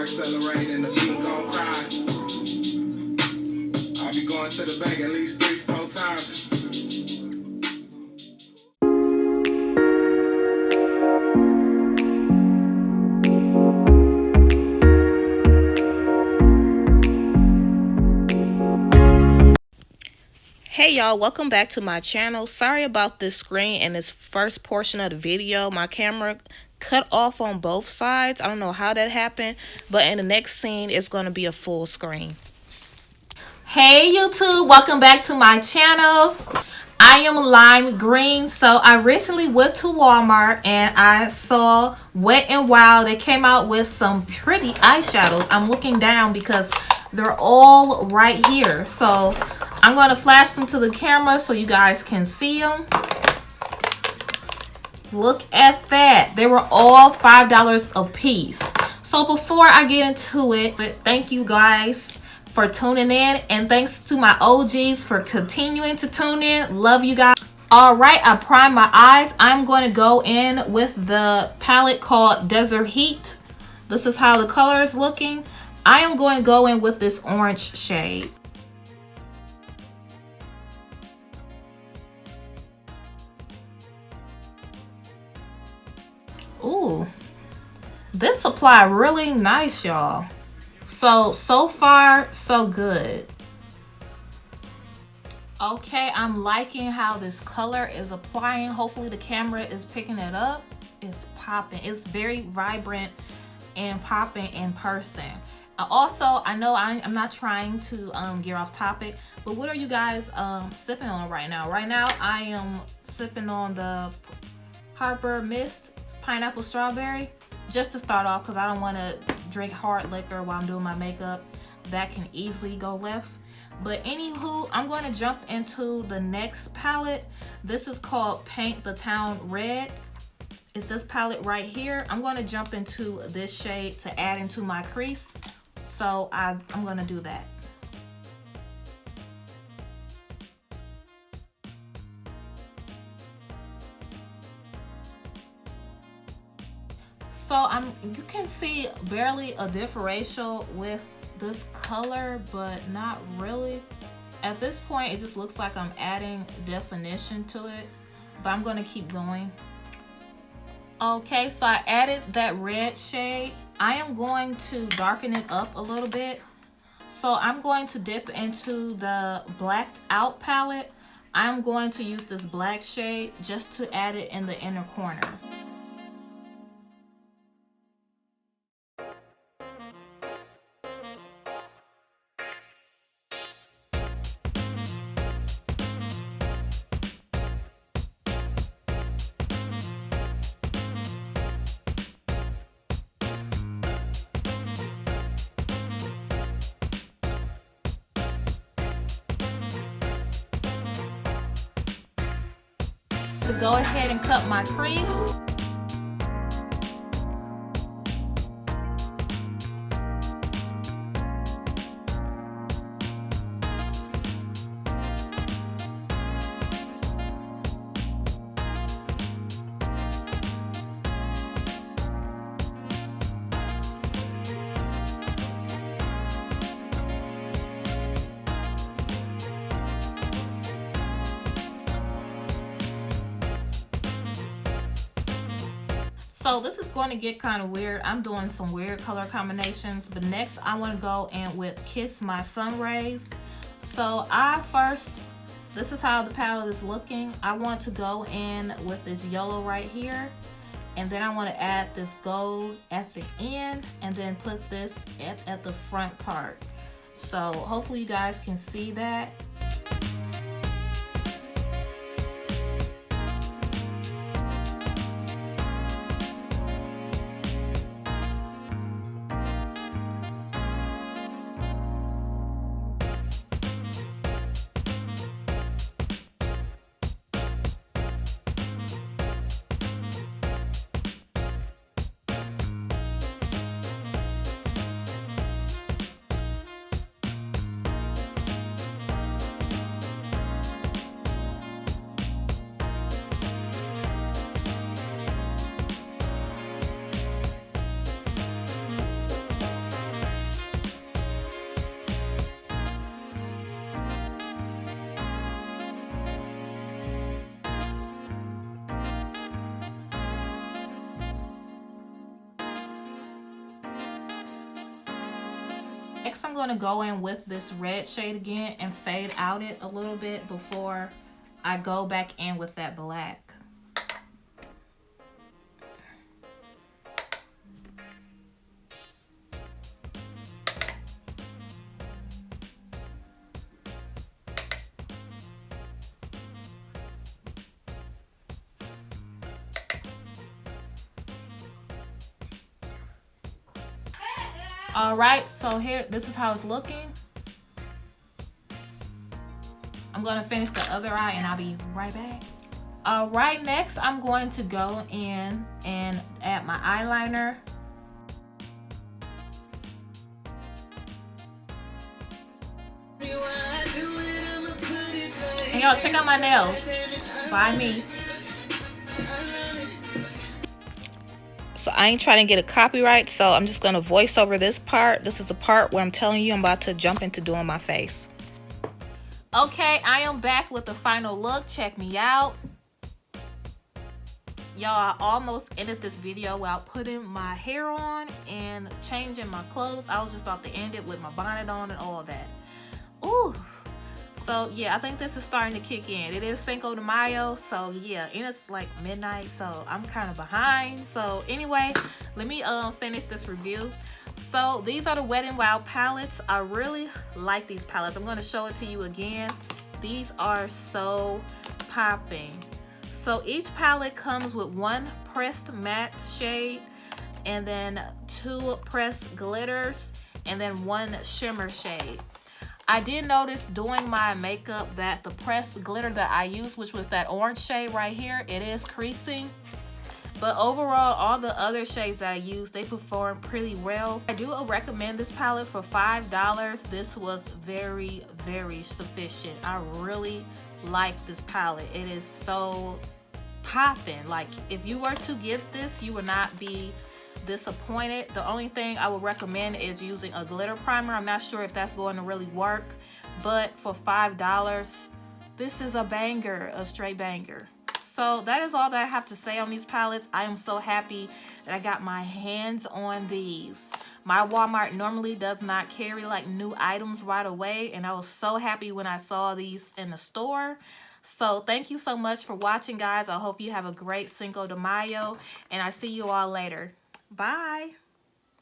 accelerate and the beat gon' cry. I'll be going to the bank at least 3-4 times. Hey y'all, welcome back to my channel. Sorry about this screen and this first portion of the video. My camera cut off on both sides. I don't know how that happened, but in the next scene it's going to be a full screen. Hey YouTube, welcome back to my channel. I am Lime Green. So I recently went to Walmart and I saw Wet n Wild. They came out with some pretty eyeshadows. I'm looking down because they're all right here. So I'm going to flash them to the camera so you guys can see them. Look at that. They were all $5 a piece. So before I get into it, thank you guys for tuning in, and thanks to my OGs for continuing to tune in. Love you guys. All right, I primed my eyes. I'm going to go in with the palette called Desert Heat. This is how the color is looking. I am going to go in with this orange shade. Ooh, this applied really nice, y'all. So far, so good. Okay, I'm liking how this color is applying. Hopefully the camera is picking it up. It's popping. It's very vibrant and popping in person. Also, I know I'm not trying to get off topic, but what are you guys sipping on right now? Right now, I am sipping on the Harper Mist Pineapple Strawberry. Just to start off, because I don't want to drink hard liquor while I'm doing my makeup. That can easily go left. But anywho, I'm going to jump into the next palette. This is called Paint the Town Red. It's this palette right here. I'm going to jump into this shade to add into my crease. So I'm going to do that. So you can see barely a differential with this color, but not really. At this point, it just looks like I'm adding definition to it, but I'm going to keep going. Okay, so I added that red shade. I am going to darken it up a little bit. So I'm going to dip into the blacked out palette. I'm going to use this black shade just to add it in the inner corner. To go ahead and cut my crease. So this is going to get kind of weird. I'm doing some weird color combinations, but next I want to go in with Kiss My Sun Rays. So this is how the palette is looking. I want to go in with this yellow right here, and then I want to add this gold at the end, and then put this at the front part. So hopefully you guys can see that. Next, I'm going to go in with this red shade again and fade out it a little bit before I go back in with that black. All right, so here, this is how it's looking. I'm going to finish the other eye and I'll be right back. All right, next I'm going to go in and add my eyeliner. And y'all check out my nails by me. So I ain't trying to get a copyright, so I'm just going to voice over this part. This is the part where I'm telling you I'm about to jump into doing my face. Okay, I am back with the final look. Check me out. Y'all, I almost ended this video without putting my hair on and changing my clothes. I was just about to end it with my bonnet on and all that. Ooh. So yeah, I think this is starting to kick in. It is Cinco de Mayo, so yeah, and it's like midnight, so I'm kind of behind. So anyway, let me finish this review. So these are the Wet n Wild palettes. I really like these palettes. I'm going to show it to you again. These are so popping. So each palette comes with one pressed matte shade, and then 2 pressed glitters, and then 1 shimmer shade. I did notice doing my makeup that the pressed glitter that I used, which was that orange shade right here, it is creasing. But overall, all the other shades that I used, they perform pretty well. I do recommend this palette for $5. This was very, very sufficient. I really like this palette. It is so popping. Like, if you were to get this, you would not be disappointed. The only thing I would recommend is using a glitter primer. I'm not sure if that's going to really work, but for $5, this is a banger, a straight banger. So that is all that I have to say on these palettes. I am so happy that I got my hands on these. My Walmart normally does not carry like new items right away, and I was so happy when I saw these in the store. So thank you so much for watching, guys. I hope you have a great Cinco de Mayo, and I see you all later. Bye.